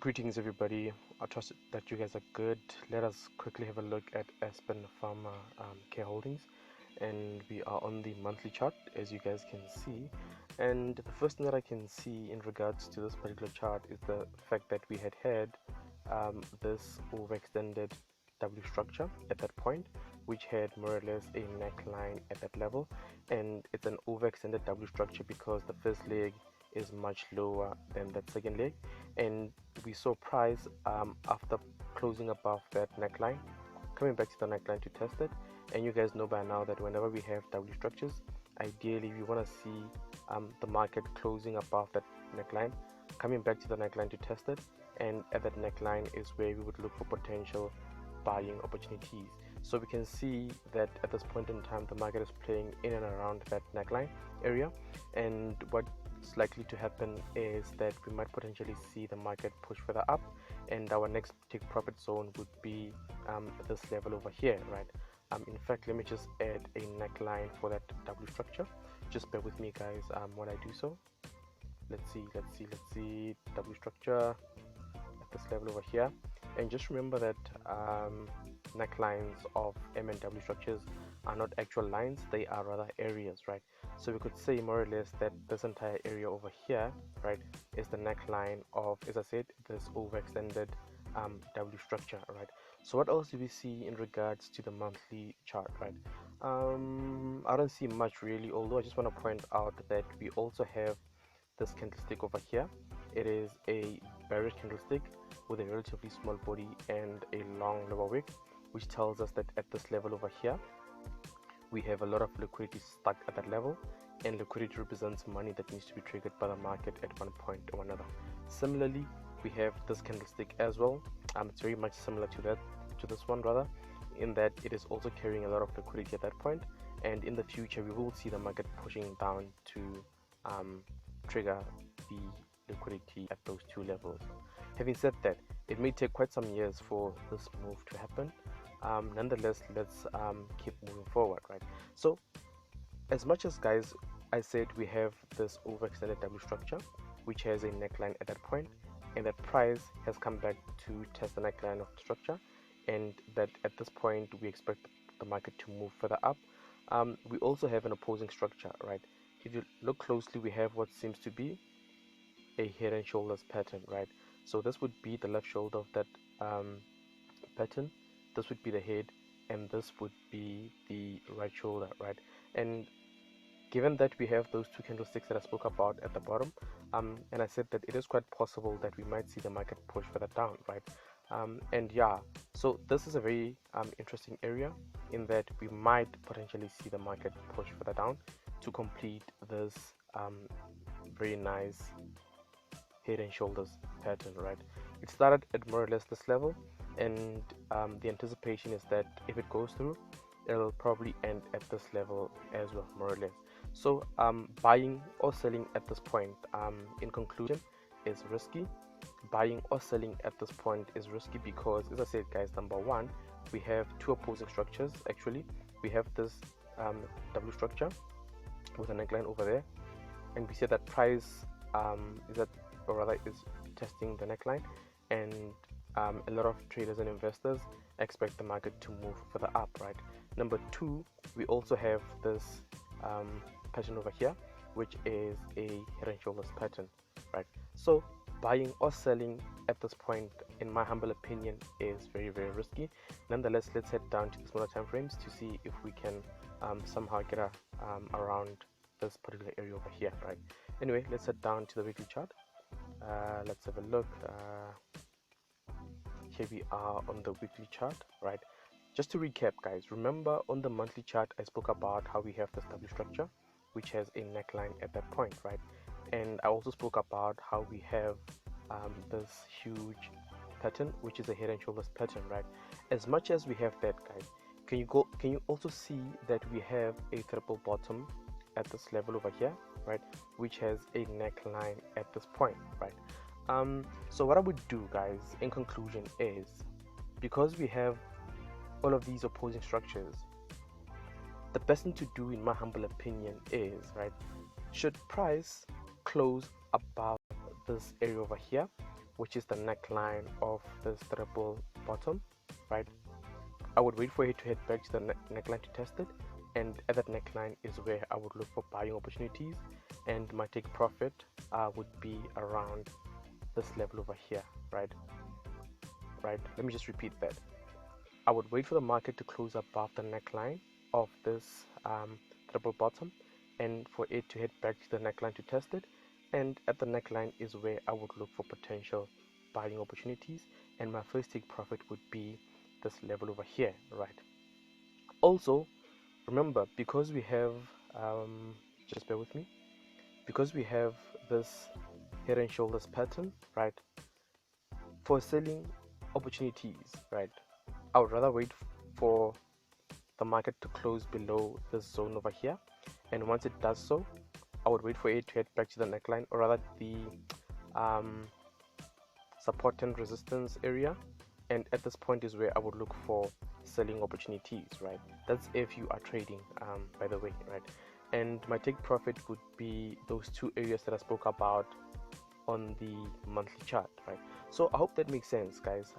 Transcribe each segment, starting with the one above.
Greetings, everybody. I trust that you guys are good. Let us quickly have a look at Aspen Pharmacare Holdings, and we are on the monthly chart, as you guys can see. And the first thing that I can see in regards to this particular chart is the fact that we had this overextended W structure at that point, which had more or less a neckline at that level, and it's an overextended W structure because the first leg is much lower than that second leg, and we saw price after closing above that neckline coming back to the neckline to test it. And you guys know by now that whenever we have W structures, ideally we want to see the market closing above that neckline, coming back to the neckline to test it, and at that neckline is where we would look for potential buying opportunities. So we can see that at this point in time the market is playing in and around that neckline area, and what's likely to happen is that we might potentially see the market push further up, and our next take profit zone would be this level over here, right? In fact, let me just add a neckline for that W structure. Just bear with me, guys, when I do so. Let's see W structure at this level over here, and just remember that necklines of M and W structures are not actual lines, they are rather areas, right? So we could say more or less that this entire area over here, right, is the neckline of, as I said, this overextended W structure, right? So what else do we see in regards to the monthly chart, right? I don't see much really, although I just want to point out that we also have this candlestick over here. It is a bearish candlestick with a relatively small body and a long lower wick, which tells us that at this level over here we have a lot of liquidity stuck at that level, and liquidity represents money that needs to be triggered by the market at one point or another. Similarly, we have this candlestick as well. It's very much similar to this one rather, in that it is also carrying a lot of liquidity at that point, and in the future we will see the market pushing down to trigger the liquidity at those two levels. Having said that, it may take quite some years for this move to happen. Nonetheless, let's keep moving forward, right? So as much as, guys, I said we have this overextended W structure which has a neckline at that point, and that price has come back to test the neckline of the structure, and that at this point we expect the market to move further up. We also have an opposing structure, right? If you look closely, we have what seems to be a head and shoulders pattern, right? So this would be the left shoulder of that pattern, this would be the head, and this would be the right shoulder, right? And given that we have those two candlesticks that I spoke about at the bottom, and I said that it is quite possible that we might see the market push further down, right? And yeah, so this is a very interesting area in that we might potentially see the market push further down to complete this very nice head and shoulders pattern, right? It started at more or less this level, and the anticipation is that if it goes through, it'll probably end at this level as well, more or less. So buying or selling at this point, in conclusion, is risky. Buying or selling at this point is risky because, as I said, guys, number one, we have two opposing structures. Actually, we have this W structure with a neckline over there, and we see that price is testing the neckline, and a lot of traders and investors expect the market to move further up, right? Number two, we also have this pattern over here, which is a head and shoulders pattern, right? So buying or selling at this point, in my humble opinion, is very, very risky. Nonetheless, let's head down to the smaller time frames to see if we can somehow get around this particular area over here, right? Anyway, let's head down to the weekly chart. Let's have a look. Here we are on the weekly chart, right? Just to recap, guys, remember on the monthly chart I spoke about how we have this W structure which has a neckline at that point, right? And I also spoke about how we have this huge pattern which is a head and shoulders pattern, right? As much as we have that, guys, can you also see that we have a triple bottom at this level over here, right, which has a neckline at this point, right? So what I would do, guys, in conclusion, is because we have all of these opposing structures, the best thing to do, in my humble opinion, is, right, should price close above this area over here, which is the neckline of this triple bottom, right? I would wait for it to head back to the neckline to test it, and at that neckline is where I would look for buying opportunities, and my take profit would be around this level over here, right? Let me just repeat that. I would wait for the market to close above the neckline of this triple bottom, and for it to head back to the neckline to test it, and at the neckline is where I would look for potential buying opportunities, and my first take profit would be this level over here, right? Also, remember, because we have just bear with me, because we have this head and shoulders pattern, right? For selling opportunities, right, I would rather wait for the market to close below this zone over here, and once it does so, I would wait for it to head back to the neckline, or rather the support and resistance area, and at this point is where I would look for selling opportunities, right? That's if you are trading, by the way, right? And my take profit would be those two areas that I spoke about on the monthly chart, right? So I hope that makes sense, guys,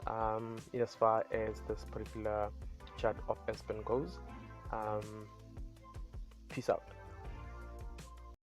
in as far as this particular chart of Aspen goes. Peace out.